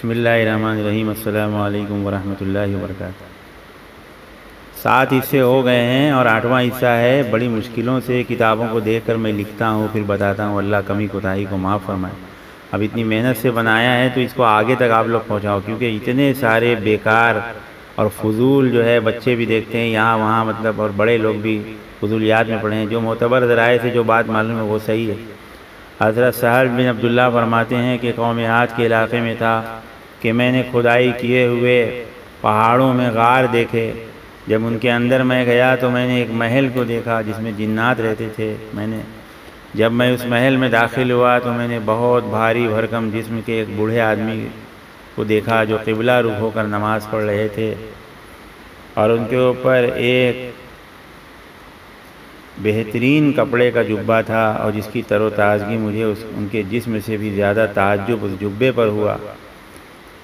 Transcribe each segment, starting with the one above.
بسم اللہ الرحمن الرحیم۔ السلام علیکم ورحمۃ اللہ وبرکاتہ۔ 7 حصے ہو گئے ہیں اور 8واں حصہ ہے۔ بڑی مشکلوں سے کتابوں کو دیکھ کر میں لکھتا ہوں، پھر بتاتا ہوں، اللہ کمی کوتاہی کو معاف فرمائے۔ اب اتنی محنت سے بنایا ہے تو اس کو آگے تک آپ لوگ پہنچاؤ، کیونکہ اتنے سارے بیکار اور فضول جو ہے بچے بھی دیکھتے ہیں یہاں وہاں، مطلب، اور بڑے لوگ بھی فضولیات میں پڑے ہیں۔ جو معتبر ذرائع سے جو بات معلوم ہے وہ صحیح ہے۔ حضرت سہل بن عبداللہ فرماتے ہیں کہ قوم عاد کے علاقے میں تھا کہ میں نے کھدائی کیے ہوئے پہاڑوں میں غار دیکھے۔ جب ان کے اندر میں گیا تو میں نے ایک محل کو دیکھا جس میں جنات رہتے تھے۔ جب میں اس محل میں داخل ہوا تو میں نے بہت بھاری بھرکم جسم کے ایک بوڑھے آدمی کو دیکھا جو قبلہ رخ ہو کر نماز پڑھ رہے تھے، اور ان کے اوپر ایک بہترین کپڑے کا جبہ تھا، اور جس کی تر و تازگی مجھے ان کے جسم سے بھی زیادہ تعجب اس جبے پر ہوا۔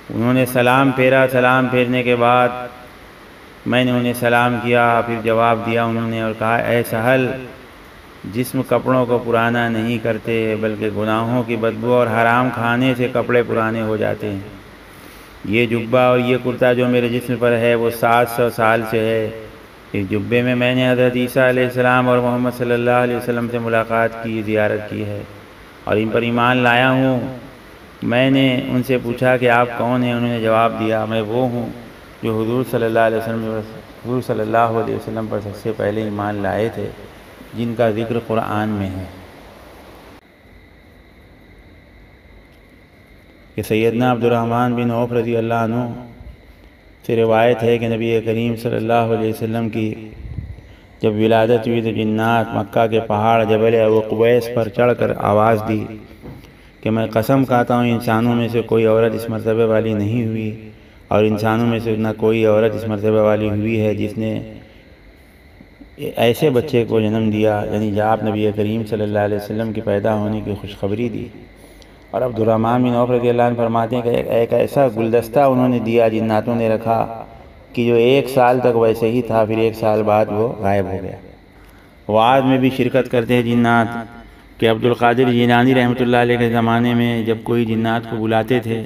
انہوں نے سلام پھیرا۔ سلام پھیرنے کے بعد میں نے انہیں سلام کیا، پھر جواب دیا انہوں نے اور کہا، اے سہل، جسم کپڑوں کو پرانا نہیں کرتے بلکہ گناہوں کی بدبو اور حرام کھانے سے کپڑے پرانے ہو جاتے ہیں۔ یہ جبہ اور یہ کرتا جو میرے جسم پر ہے وہ 700 سال سے ہے۔ اس جبے میں میں نے حضرت عیسیٰ علیہ السلام اور محمد صلی اللہ علیہ وسلم سے ملاقات کی، زیارت کی ہے اور ان پر ایمان لایا ہوں۔ میں نے ان سے پوچھا کہ آپ کون ہیں؟ انہوں نے جواب دیا، میں وہ ہوں جو حضور صلی اللہ علیہ وسلم پر سب سے پہلے ایمان لائے تھے، جن کا ذکر قرآن میں ہے کہ سیدنا عبد الرحمن بن عوف رضی اللہ عنہ سے روایت ہے کہ نبی کریم صلی اللہ علیہ وسلم کی جب ولادت ہوئی تو جنات مکہ کے پہاڑ جبل ابو قبیس پر چڑھ کر آواز دی کہ میں قسم کھاتا ہوں انسانوں میں سے کوئی عورت اس مرتبے والی نہیں ہوئی، اور انسانوں میں سے نہ کوئی عورت اس مرتبے والی ہوئی ہے جس نے ایسے بچے کو جنم دیا، یعنی آپ نبی کریم صلی اللہ علیہ وسلم کی پیدا ہونے کی خوشخبری دی۔ اور عبد الرحمن بن عوف رضی اللہ عنہ فرماتے ہیں کہ ایک ایسا گلدستہ انہوں نے دیا، جناتوں نے رکھا، کہ جو 1 سال تک ویسے ہی تھا، پھر 1 سال بعد وہ غائب ہو گیا۔ وعظ میں بھی شرکت کرتے ہیں جنات، کہ عبد القادر جیلانی رحمۃ اللہ علیہ کے زمانے میں جب کوئی جنات کو بلاتے تھے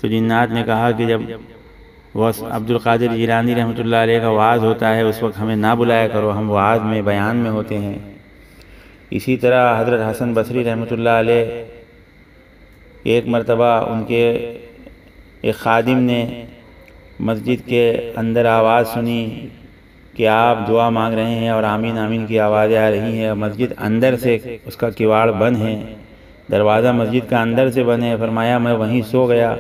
تو جنات نے کہا کہ جب وہ عبد القادر جیلانی رحمۃ اللہ علیہ کا وعظ ہوتا ہے اس وقت ہمیں نہ بلایا کرو، ہم وعظ میں بیان میں ہوتے ہیں۔ اسی طرح حضرت حسن بصری رحمۃ اللہ علیہ، ایک مرتبہ ان کے ایک خادم نے مسجد کے اندر آواز سنی کہ آپ دعا مانگ رہے ہیں اور آمین آمین کی آوازیں آ رہی ہیں، اور مسجد اندر سے اس کا کواڑ بند ہے، دروازہ مسجد کا اندر سے بند ہے۔ فرمایا میں وہیں سو گیا۔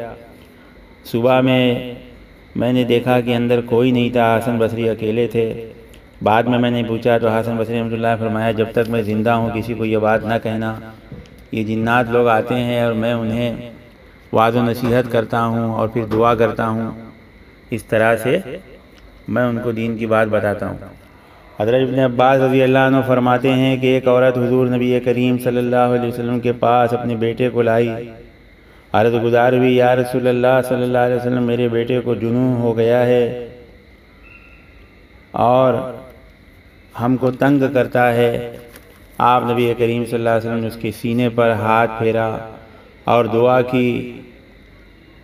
صبح میں نے دیکھا کہ اندر کوئی نہیں تھا، حسن بصری اکیلے تھے۔ بعد میں نے پوچھا تو حسن بصری رحمۃ اللہ فرمایا، جب تک میں زندہ ہوں کسی کو یہ بات نہ کہنا، یہ جنات لوگ آتے ہیں اور میں انہیں وعظ و نصیحت کرتا ہوں اور پھر دعا کرتا ہوں، اس طرح سے میں ان کو دین کی بات بتاتا ہوں۔ حضرت ابن عباس رضی اللہ عنہ فرماتے ہیں کہ ایک عورت حضور نبی کریم صلی اللہ علیہ وسلم کے پاس اپنے بیٹے کو لائی، عرض گزار ہوئی، یا رسول اللہ صلی اللہ علیہ وسلم، میرے بیٹے کو جنون ہو گیا ہے اور ہم کو تنگ کرتا ہے۔ آپ نبی کریم صلی اللہ علیہ وسلم نے اس کے سینے پر ہاتھ پھیرا اور دعا کی،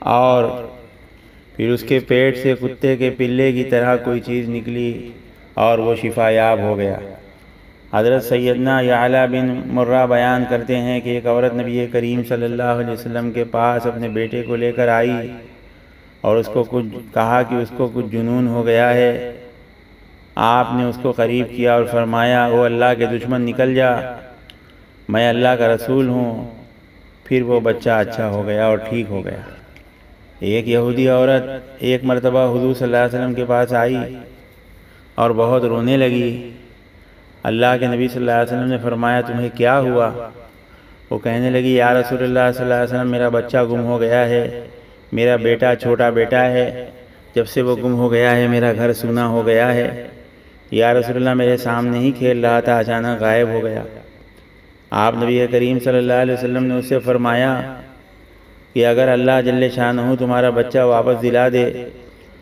اور پھر اس کے پیٹ سے کتے کے پلے کی طرح کوئی چیز نکلی اور وہ شفا یاب ہو گیا۔ حضرت سیدنا یعلا بن مرہ بیان کرتے ہیں کہ ایک عورت نبی کریم صلی اللہ علیہ وسلم کے پاس اپنے بیٹے کو لے کر آئی اور اس کو کہا کہ اس کو کچھ جنون ہو گیا ہے۔ آپ نے اس کو قریب کیا اور فرمایا، او اللہ کے دشمن نکل جا، میں اللہ کا رسول ہوں۔ پھر وہ بچہ اچھا ہو گیا اور ٹھیک ہو گیا۔ ایک یہودی عورت ایک مرتبہ حضور صلی اللہ علیہ وسلم کے پاس آئی اور بہت رونے لگی۔ اللہ کے نبی صلی اللہ علیہ وسلم نے فرمایا، تمہیں کیا ہوا؟ وہ کہنے لگی، یا رسول اللہ صلی اللہ علیہ وسلم، میرا بچہ گم ہو گیا ہے، میرا بیٹا چھوٹا بیٹا ہے، جب سے وہ گم ہو گیا ہے میرا گھر سونا ہو گیا ہے۔ یا رسول اللہ، میرے سامنے ہی کھیل رہا تھا، اچانک غائب ہو گیا۔ آپ نبی کریم صلی اللہ علیہ وسلم نے اس سے فرمایا کہ اگر اللہ جل شانہ تمہارا بچہ واپس دلا دے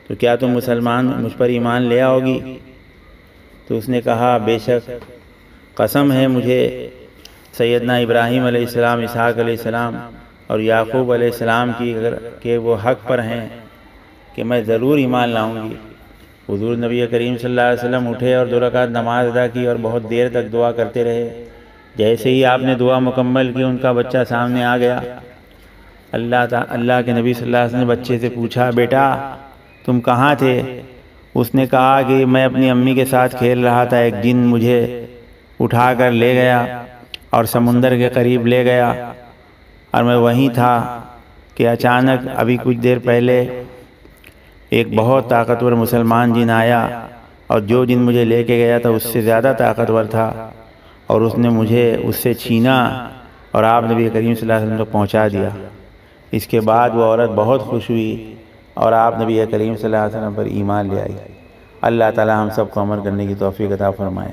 تو کیا تم مسلمان مجھ پر ایمان لے آؤ گی؟ تو اس نے کہا، بے شک، قسم ہے مجھے سیدنا ابراہیم علیہ السلام، اسحاق علیہ السلام اور یعقوب علیہ السلام کی کہ وہ حق پر ہیں کہ میں ضرور ایمان لاؤں گی۔ حضور نبی کریم صلی اللہ علیہ وسلم اٹھے اور 2 رکعت نماز ادا کی اور بہت دیر تک دعا کرتے رہے۔ جیسے ہی آپ نے دعا مکمل کی ان کا بچہ سامنے آ گیا۔ اللہ کے نبی صلی اللہ علیہ وسلم نے بچے سے پوچھا، بیٹا تم کہاں تھے؟ اس نے کہا کہ میں اپنی امی کے ساتھ کھیل رہا تھا، ایک جن مجھے اٹھا کر لے گیا اور سمندر کے قریب لے گیا، اور میں وہیں تھا کہ اچانک ابھی کچھ دیر پہلے ایک بہت طاقتور مسلمان جن آیا، اور جو جن مجھے لے کے گیا تھا اس سے زیادہ طاقتور تھا، اور اس نے مجھے اس سے چھینا اور آپ نبی کریم صلی اللہ علیہ وسلم تک پہنچا دیا۔ اس کے بعد وہ عورت بہت خوش ہوئی اور آپ نبی کریم صلی اللہ علیہ وسلم پر ایمان لے آئی۔ اللہ تعالی ہم سب کو عمل کرنے کی توفیق عطا فرمائے۔